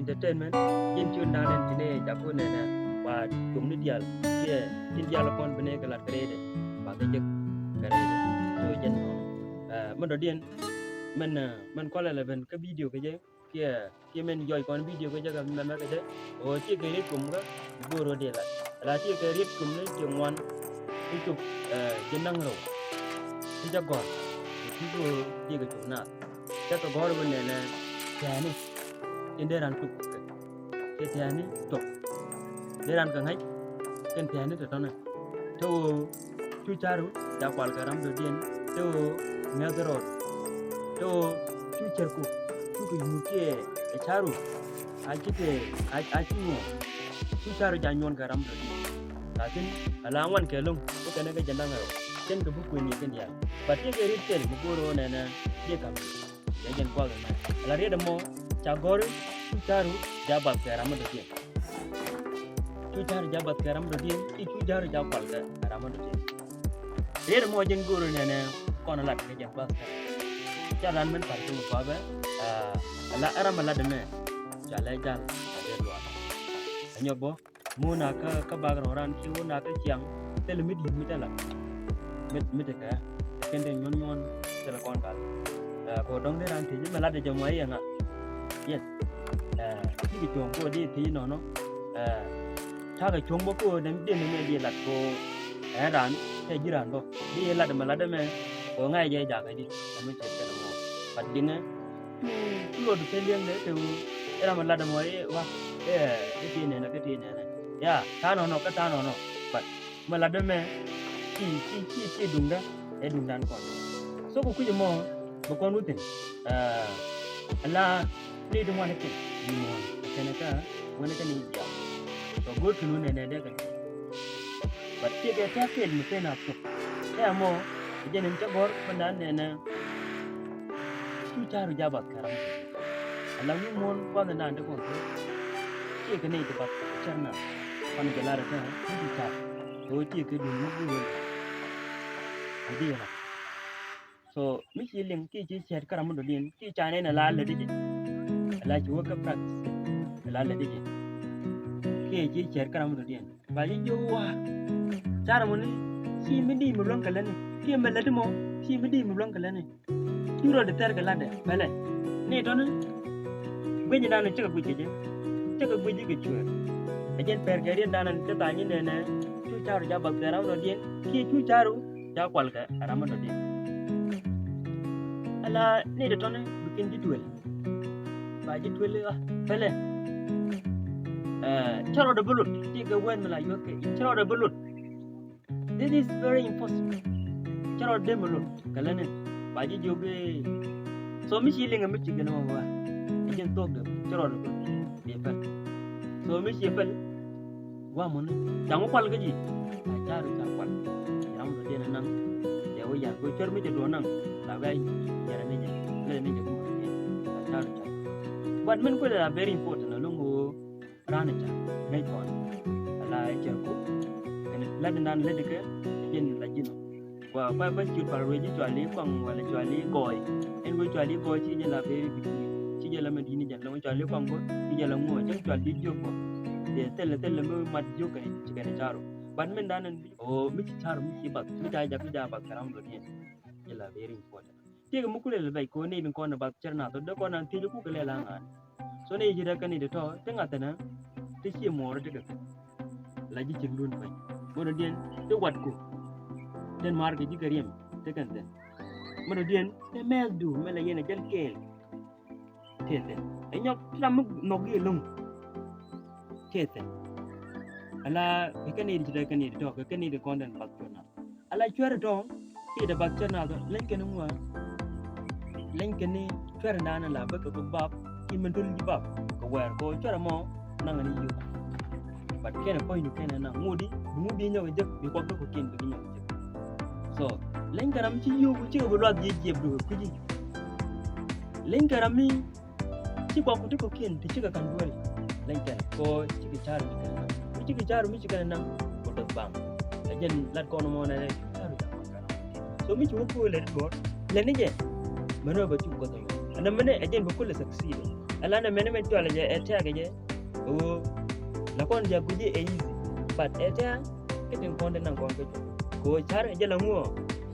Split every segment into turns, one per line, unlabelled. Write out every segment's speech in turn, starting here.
entertainment yin chun danen tine jago nena wa tumni dial ke tin dial kon bene galat krede ba ke jek krede to jen no man do dien man ko la ben ka video ke je ke men joy kon video ke je ga men ma ke je o ti ke rit kum ga goro de la ti ke rit kum ne ke ngwan ti tu jenang ro ti jago ti go ti ke tu na ka ko gor ben ne yani inderan tu ke tiani to deran ka ngai ken tiani to tona to chu charu da kwal karam do dien to ngagro to chu cherku chu ku yuke e charu ajite ajimo chu charu janyon karam do dien lakin alawan kelung ko kana ga janangaro ken ga buku ni ken dia batte ke ritel mugoro nana dia kam ya jan kwal na la reda mo chagor chu charu jabat karam do dien chu charu jabat karam do dien I chu charu jabal karam do dien reda mo jen goro nana kono lat ke jabal jalan men par tu ko ba ala ara mala de me jala jal ade do anyo bo muna ka bagro ran ki wona ka chiang tel mi tala mit ka kende nyon tela kon kal ko dong de ran ti mala de jamo ay nga yes ti ki chong ko di ti no ta ka chong bo ko dem de me di lat ko ran te jiran bo di lat mala de me ko ngai je ja ka di me che te mo pat dinga tu lo de liang de tu era mala de mo wa ke ti ne na ke ti ne ya ta no ka ta no pat mala de me ki dunda e dundan kon so ko kuje mo bo kon utin ala ni de mo ne ke ni mo kana ka wona ka ni ja so go tunu ne de ka but ti ke ta ke ni ke na to ya mo je ne ta gor bandan ne na tu charu jabat karam ala wi mon ko na de kon ti ke ne de bat charna kon ke la ra ta ti ta do ti ke dun mu bu idea so mi healing ki ji chat karam do din ki chane na la le dige la ji woka practice la le dige ki ji chat karam do din ba ji jo wa chara mo ni si mi di mo lon kala ni ki me la de mo si mi di mo lon kala ni ki ro de ter kala de bale ni to na gwe ni dan chaka gwe je ke chue ajen per ke ri dan ta ta ni ne chu charu ja bal karam do din ki chu charu ja kwal ka arama do din ala ni de tone bikin ji duel ba ji duel bele charo de bulut ti ga wen mala yo ke charo de bulut this is very impossible charo de bulut kala ne ba ji joge so mi shi linga mi ci gana wa jen tok de charo de bulut be fa so mi shi fa wa mon jangu kwal ga ji charo ja kwal ram do din nan ya wo ya go char mi de do nan la ga ya ne je le ne je ko charo ja but men ko da very important no ngo rana ja nei kon ala je ko en la nan le de ke jen la jino wa ba chi par we ji chwa li kwang wala chwa li goy en go chwa li goy chi je la very big chi je la me dini jan la chwa li kwang go chi je la ngo je chwa li jo ko de tel me mat jo ke chi ke charo ban men danan o mi charo mi chi bak mi ja bak karam do ni je la very important ti ga mukule le bai ko ni bin ko na bak charna to de ko nan ti ku ke le la ngan so ne ji da kan ni de to tenga tana ti chi mo de ka la ji chin dun bai mo do den te wat ko den mar ga ji gariem te kan den mo do den te mel du mela yena jal kel tete e nyok tram no gi lung tete ala ke ni ji da kan ni to ke ni de kon den bak na ala chwer to ti de bak charna to len ken ngwa len ken ni chwer na na la ba ko bab ki men dul ji bab ko wer ko chwer mo na ngani yu but kena ko yu kena na ngudi nyaw jek bi ko ko ken bi nyaw jek so len garam ci yu ci ko lo ji jeb do ko ji len garam mi ci ko ko ken ti ci ka kan duwal len ken ko ci ki charu mi kana ko ci ki charu mi ci kana na ko do bam la jen lat ko no mo na charu ja ko kana so mi ci ko le do le ni je mano ba ci ko to ana mane ajen ba kullu succeed alana mene men twala je etia ge je o la kon ja guje e easy but etia kitin konde nan kon ko char je la ngo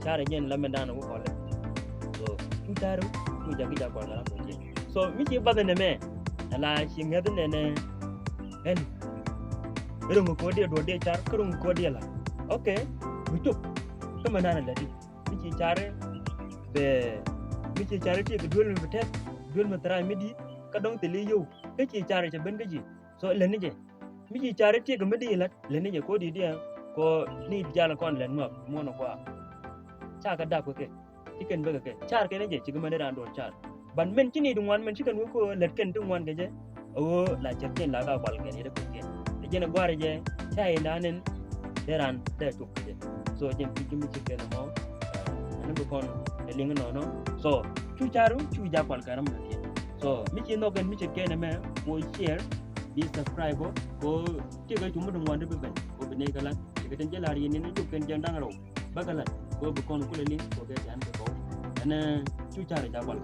char gen la mendana ko le so tu taru tu ja gi ja ko la ko je so mi ci badane me ala ci ngadne ne en rungu ko dia do de char rungu ko dia la okay butup kama nana la di mi ci chare be mi ci chare ti dul mi tet dul mi tra midi ka dong te li yu ke ci chare che ben ge so le ni je mi ci chare ti ga midi la le ni je ko di dia ko ni jala kon le no mo no kwa cha ka da ko ke ti ken be ke char ke ni je ci ga mane ran do char ban men ci ni dungwan men ci kan ko let ken dungwan ge je o la che ken la ga kwal ke ni de ko ke je na gware je cha ina nen deran de to ke so jen ti mi ci ken mo nan ko kon le ngi no so chu charu chu ja kwal karam na ke so mi ci no gen mi ci ken me mo share di subscribe ko ti ga tumu dungwan de be ko be ne kala ke den je la ri ni ni ju ken jan dang ro ba kala ko be kon ko le link ko ge jan ko ana chu charu ja kwal